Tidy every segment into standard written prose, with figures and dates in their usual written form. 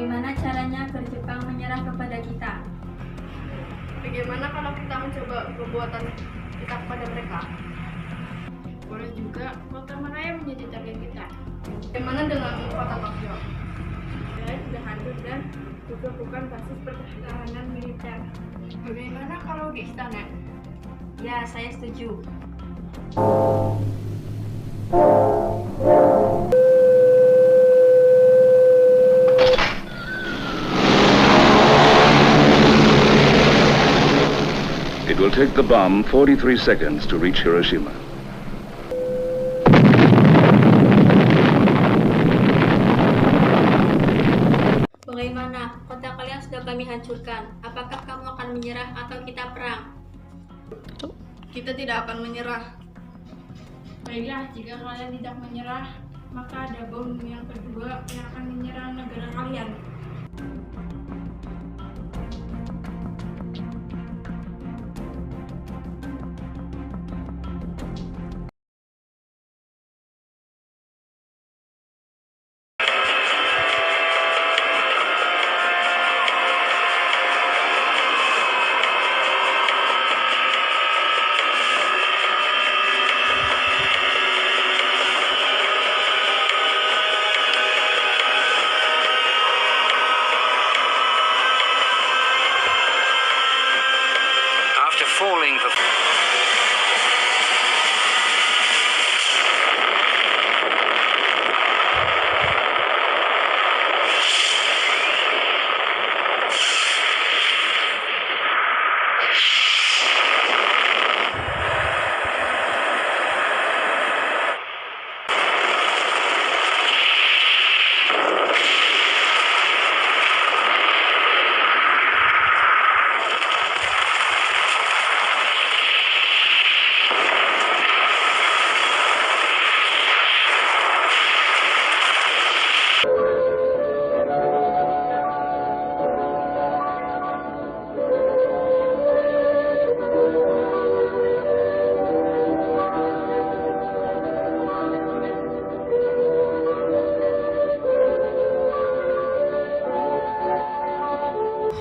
Bagaimana caranya agar Jepang menyerah kepada kita? Bagaimana kalau kita mencoba perbuatan kita kepada mereka? Boleh juga kota Malaya menjadi target kita. Bagaimana dengan kota Tokyo? Malaya sudah hancur dan juga bukan basis pertahanan militer. Bagaimana kalau di istana? Ya, saya setuju. It will take the bomb 43 seconds to reach Hiroshima. Bagaimana? Kota kalian sudah kami hancurkan. Apakah kamu akan menyerah atau kita perang? Kita tidak akan menyerah. Baiklah, jika kalian tidak menyerah, maka ada bom yang kedua yang akan menyerang negara kalian. After falling for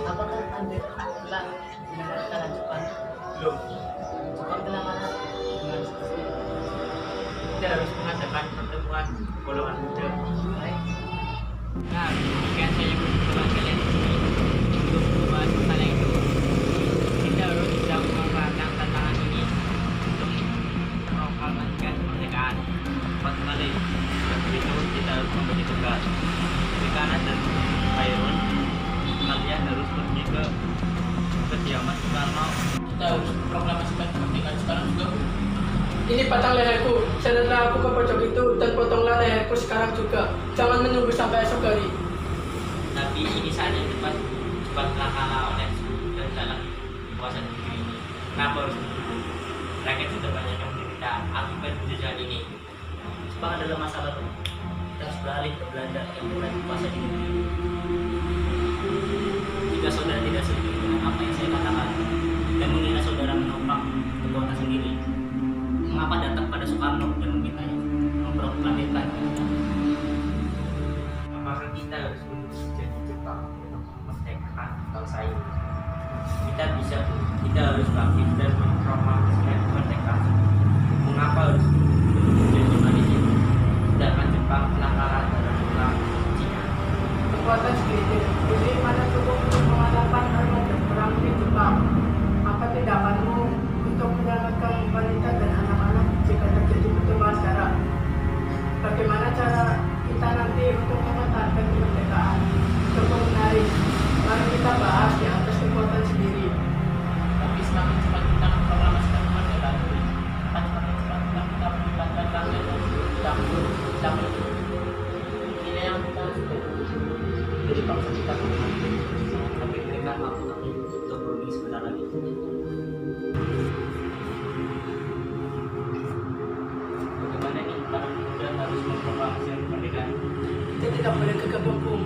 Apakah Anda telah mendapatkan Jepang? Belum. Jepang telah mana dengan seperti Kita harus mengadakan pertemuan golongan muda. baik. Nah, demikian saja pertemuan kalian di sini. Untuk membahas masalah itu, kita harus bisa memanfaatkan tantangan ini untuk memproklamasikan kemerdekaan. Cepat sekali. Untuk itu kita harus memberi tugas. Rikanan dan Byron, kalian harus pergi ke kediaman Soekarno. Kita harus proklamasikan kemerdekaan sekarang juga, Bu. Ini patang leherku, sederlah aku ke pojok itu dan potonglah leherku sekarang juga. Jangan menunggu sampai esok hari. Tapi ini saat yang tepat. Cepatlah kalah oleh dan dalam kuasa negeri ini. Kenapa harus menunggu? Rakyat sudah banyak yang menderita akibat penjajahan ini. Jepang adalah masa lalu. Kita harus beralih ke Belanda yang mulai berkuasa di negeri ini. Jika saudara tidak setuju dengan apa yang saya katakan dan mengira saudara menopang kekuatan sendiri, mengapa datang pada Soekarno dan memintanya memproklamasikan Apakah kita harus menunggu jadi Jepang untuk memerdekakan bangsa ini? Kita harus bangkit dan memproklamasikan kemerdekaan. Mengapa harus menunggu jadi Malaysia? Sedangkan Jepang telah kalah dalam perang Cina. Kekuatan segini, jadi mana cukup untuk mengalahkan armada berperang di Jepang. Apa tindakanmu untuk menyelamatkan wanita dan anak-anak jika terjadi pertempuran sekarang? Bagaimana cara kita nanti untuk mempertahankan kemerdekaan? Cukup menarik. Mari kita bahas di atas kekuatan sendiri. Tapi semakin cepat kita memproklamasikan kemerdekaan, akan semakin cepat kita melibatkan rakyat dan campur. Ini yang kita harus jadi bangsa kita. Tapi berikan waktu kami untuk berunding sebentar lagi. Bagaimana nih para pemuda harus memproklamasikan kemerdekaan? Kita tidak boleh gegabah, Bung.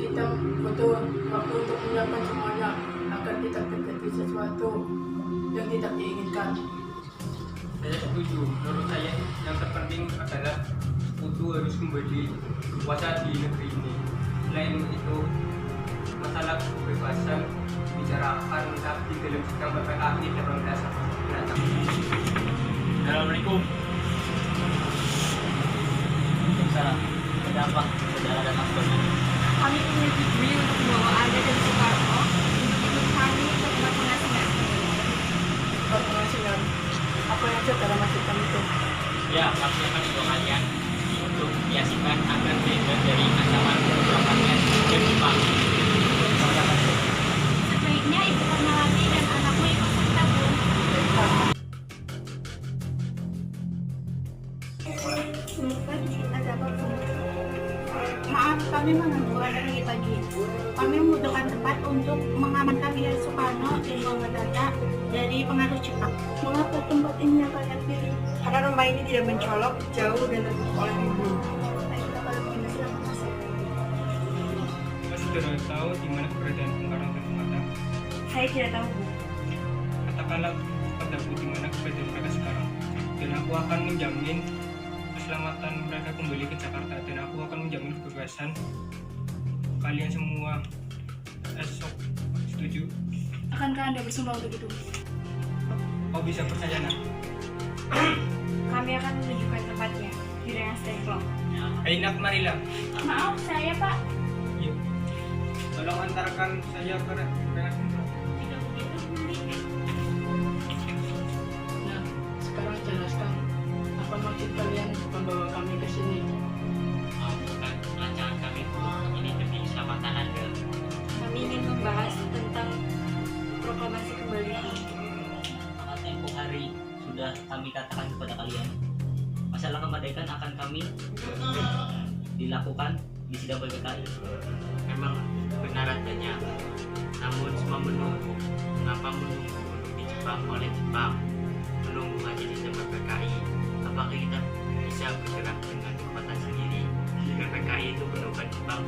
Kita butuh waktu untuk menyiapkan semuanya agar tidak terjadi sesuatu yang tidak diinginkan. Saya setuju. Menurut saya yang terpenting adalah Putu harus kembali berkuasa di negeri ini. Selain itu, masalah kebebasan dibicarakan di dalam sidang PPKI dalam dasar pendatang. Assalamualaikum. Waalaikumsalam. Ada apa? Saudara datang ke sini. Kami menyetujui untuk membawa Anda dan Soekarno untuk ikut kami ke tempat pengasingan. Tempat pengasingan. Apa yang saudara maksudkan itu? Ya, kami akan membawa kalian untuk diasingkan agar bebas dari ancaman pemberontakan dan Jepang. Sebaiknya Ibu Karnawati dan anakmu ikut serta, Bu. Maaf, kami menunggu Anda lagi pagi. Kami membutuhkan tempat untuk mengamankan Wilayah Soekarno dan Bangladesh dari pengaruh Jepang. Mengapa tempat ini yang kalian pilih? Karena rumah ini tidak mencolok, jauh dan tertutup oleh rimbun. Baiklah, kalau begini silahkan masuk. Saudara tahu di mana keberadaan Bung Karno dan Bung Hatta? Saya tidak tahu, Bu. Katakanlah padaku di mana keberadaan mereka sekarang, dan aku akan menjamin keselamatan mereka kembali ke Jakarta, dan aku akan menjamin kebebasan kalian semua esok. Setuju? Akankah Anda bersumpah untuk itu? Kau bisa percaya, nak? Kami akan menunjukkan tempatnya di Rengas Dengklok. Nak, marilah. Maaf, saya Pak. Yuk. Tolong antarkan saya ke Rengas Dengklok. Tidak begitu, Budi. Nah, sekarang jelaskan apa maksud kalian membawa kami ke sini? Bukan rancangan kami, Bu. Ini demi keselamatan Anda. Kami ingin membahas tentang proklamasi kembali. Tempoh hari sudah kami katakan kepada kalian, masalah kemerdekaan akan kami dilakukan di sidang PPKI. Memang benar adanya, namun semua menunggu. Mengapa menunggu untuk dijebak oleh Jepang? Menunggu hanya di sidang PPKI. Apakah kita bisa bergerak dengan kekuatan sendiri? Jika PPKI itu menemukan Jepang,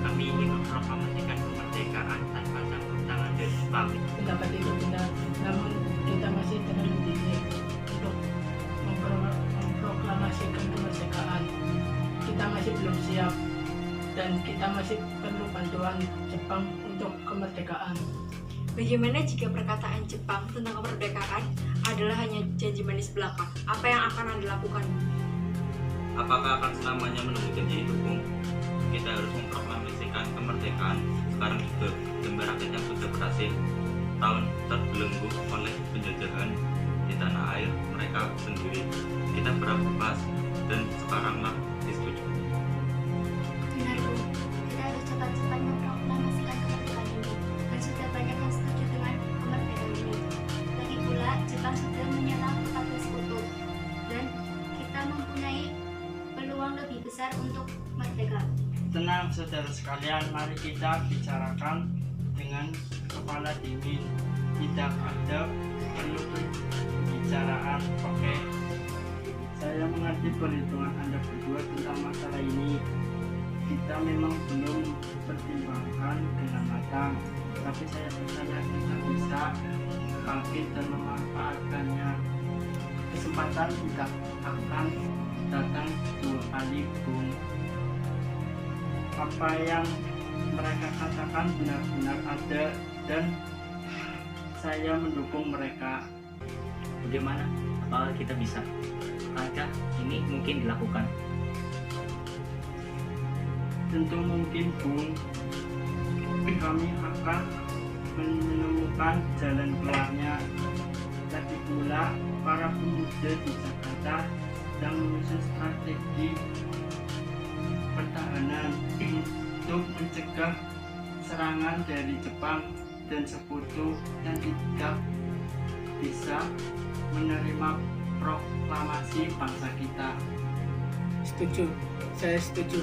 kami ingin memproklamasikan kemerdekaan tanpa campur tangan dari Jepang. Pendapat itu benar, namun kita masih terlalu dini untuk memproklamasikan kemerdekaan. Kita masih belum siap dan kita masih perlu bantuan Jepang untuk kemerdekaan. Bagaimana jika perkataan Jepang tentang kemerdekaan adalah hanya janji manis belaka? Apa yang akan Anda lakukan? Apakah akan selamanya menunggu janji itu, Bung? Kita harus memproklamasikan kemerdekaan sekarang juga demi rakyat yang sudah berhasil tahun terbelenggu oleh penjajahan di tanah air mereka sendiri. Kita berbebas dan sekaranglah disetujui. Benar, Bu. Kita harus cepat-cepat memproklamasikan kemerdekaan ini. Dan sudah banyak yang setuju dengan kemerdekaan ini. Lagi pula, Jepang sudah menyerang ke 14 kutub. Dan kita mempunyai peluang lebih besar untuk merdeka. Tenang saudara sekalian, mari kita bicarakan dengan kepala dingin. Tidak ada perlu pembicaraan, oke? Saya mengerti perhitungan Anda berdua tentang masalah ini. Kita memang belum pertimbangkan dengan matang, tapi saya percaya kita bisa bangkit dan memanfaatkannya. Kesempatan tidak akan datang dua kali, Bung. Apa yang mereka katakan benar-benar ada dan saya mendukung mereka. Bagaimana? Apakah kita bisa? Akankah ini mungkin dilakukan? Tentu mungkin, Bung. Kami akan menemukan jalan keluarnya. Lagi pula, para pemuda di Jakarta sedang menyusun strategi pertahanan untuk mencegah serangan dari Jepang dan sekutu yang tidak bisa menerima proklamasi bangsa kita. Setuju, saya setuju.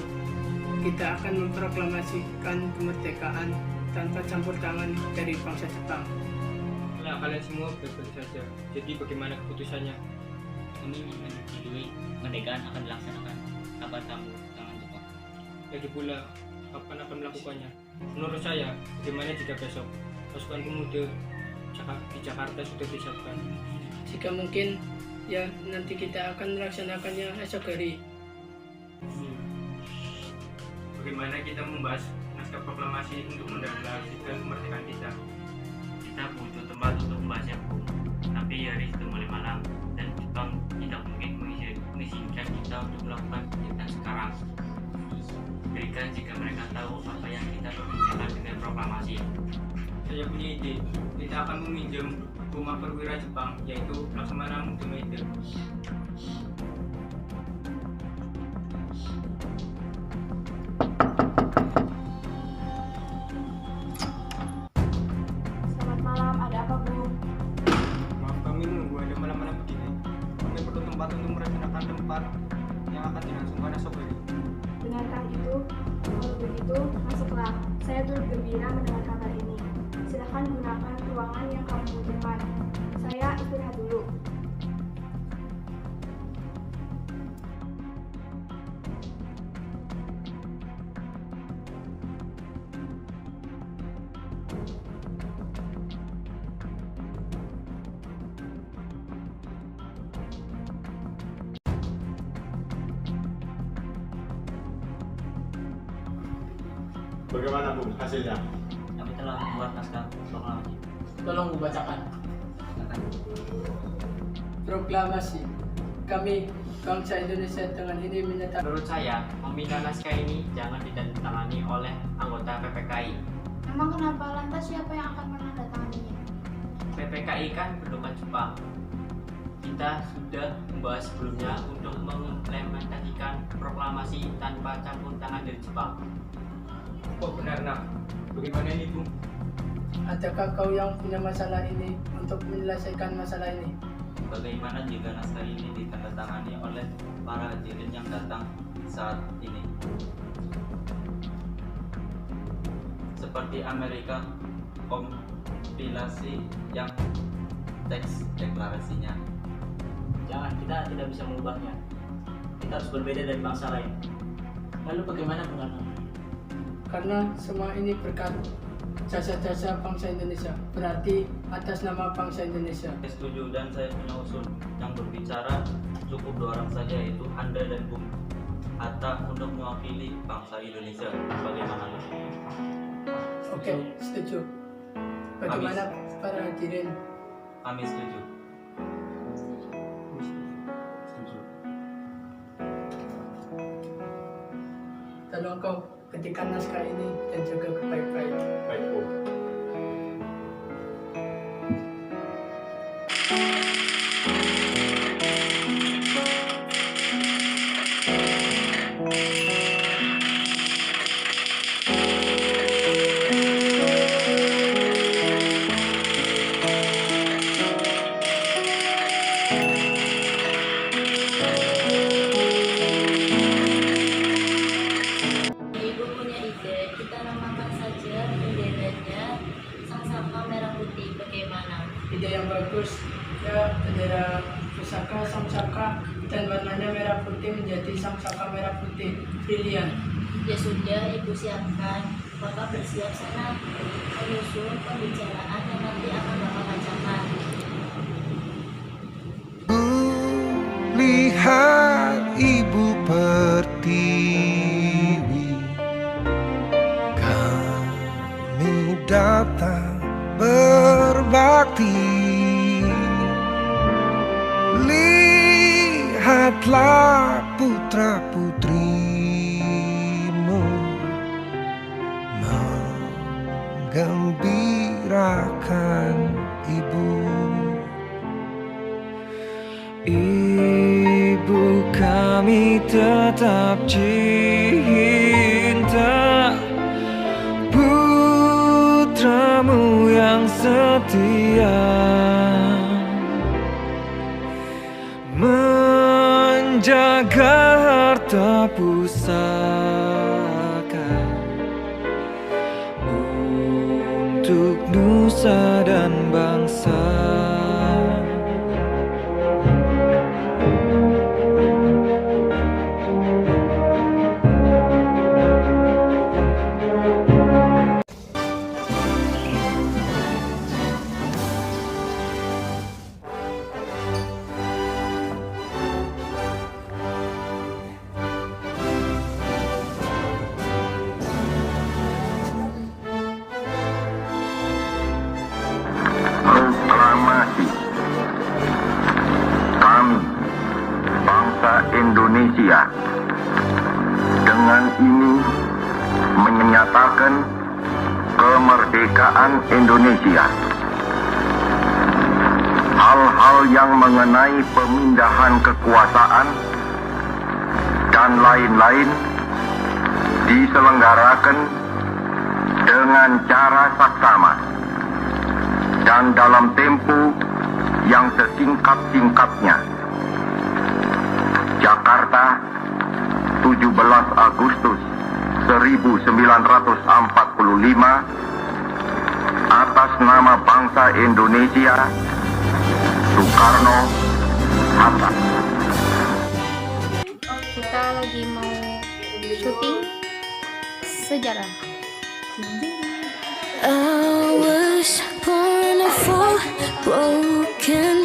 Kita akan memproklamasikan kemerdekaan tanpa campur tangan dari bangsa Jepang. Nah, kalian semua baik-baik saja. Jadi bagaimana keputusannya? Kami menyetujui kemerdekaan akan dilaksanakan tanpa campur tangan Jepang. Lagi pula, kapan akan melakukannya? Menurut saya, bagaimana jika besok pasukan pemuda di Jakarta sudah disiapkan? Jika mungkin, ya nanti kita akan melaksanakannya esok hari. Bagaimana kita membahas naskah proklamasi untuk mendeklarasikan kemerdekaan kita. Kita butuh tempat untuk membahasnya, Bung. Tapi hari itu mulai malam dan Jepang tidak mungkin mengizinkan kita untuk melakukan kegiatan sekarang. Berikan jika mereka tahu apa yang kita perbincangkan dengan proklamasi. Saya punya ide. Kita akan meminjam rumah perwira Jepang, yaitu Laksamana Mutomaide. Selamat malam, ada apa Bu? Maaf kami menunggu Anda malam-malam begini. Kami perlu tempat untuk merencanakan tempat yang akan dilangsungkan esok hari. Benarkah itu? Kalau begitu, masuklah. Saya turut gembira mendengar kabar ini. Silahkan gunakan ruangan yang kamu butuhkan. Saya istirahat dulu. Bagaimana Bung hasilnya? Kami telah membuat naskah proklamasi. Tolong dibacakan. Proklamasi. Kami, bangsa Indonesia dengan ini menyatakan. Menurut saya, meminta naskah ini jangan ditandatangani oleh anggota PPKI. Memang kenapa? Lantas siapa yang akan menandatanganinya? PPKI kan berduka Jepang. Kita sudah membahas sebelumnya untuk mengimplementasikan proklamasi tanpa campur tangan dari Jepang. Oh benar nak. Bagaimana ini Bung? Adakah kau yang punya masalah ini untuk menyelesaikan masalah ini? Bagaimana jika naskah ini ditandatangani oleh para hadirin yang datang saat ini? Seperti Amerika, kompilasi yang teks deklarasinya. Jangan, kita tidak bisa mengubahnya. Kita harus berbeda dari bangsa lain. Lalu bagaimana Bung Karno? Karena semua ini berkat jasa-jasa bangsa Indonesia, berarti atas nama bangsa Indonesia. Saya setuju dan saya punya usul yang berbicara cukup 2 orang saja, yaitu Anda dan Bung Hatta untuk mewakili bangsa Indonesia. Bagaimana? Oke, setuju. Bagaimana para hadirin? Kami setuju. Tolong kau ketikkan naskah ini dan jaga baik-baik. Baik Bung. Ibu punya ide, kita namakan saja benderanya Sangsaka Merah Putih. Bagaimana? Ide yang bagus. Ya, bendera pusaka Sangsaka dan warnanya merah putih menjadi Sangsaka Merah Putih. Brilian. Ya sudah, Ibu siapkan. Bapak bersiap sana menyusun pembicaraan yang nanti akan Bapak bacakan. Lihat ibu pertiwi, kami datang berbakti. Lihatlah putra putrimu menggembirakan ibu. Ibu kami tetap cinta putramu yang setia, menjaga harta pusaka untuk nusa dan bangsa. bangsa Indonesia. Dengan ini menyatakan kemerdekaan Indonesia. Hal-hal yang mengenai pemindahan kekuasaan dan lain-lain diselenggarakan dengan cara saksama dan dalam tempo yang sesingkat-singkatnya. Jakarta, 17 Agustus 1945, atas nama bangsa Indonesia, Soekarno Hatta. Kita lagi mau syuting sejarah. I was born to fall broken.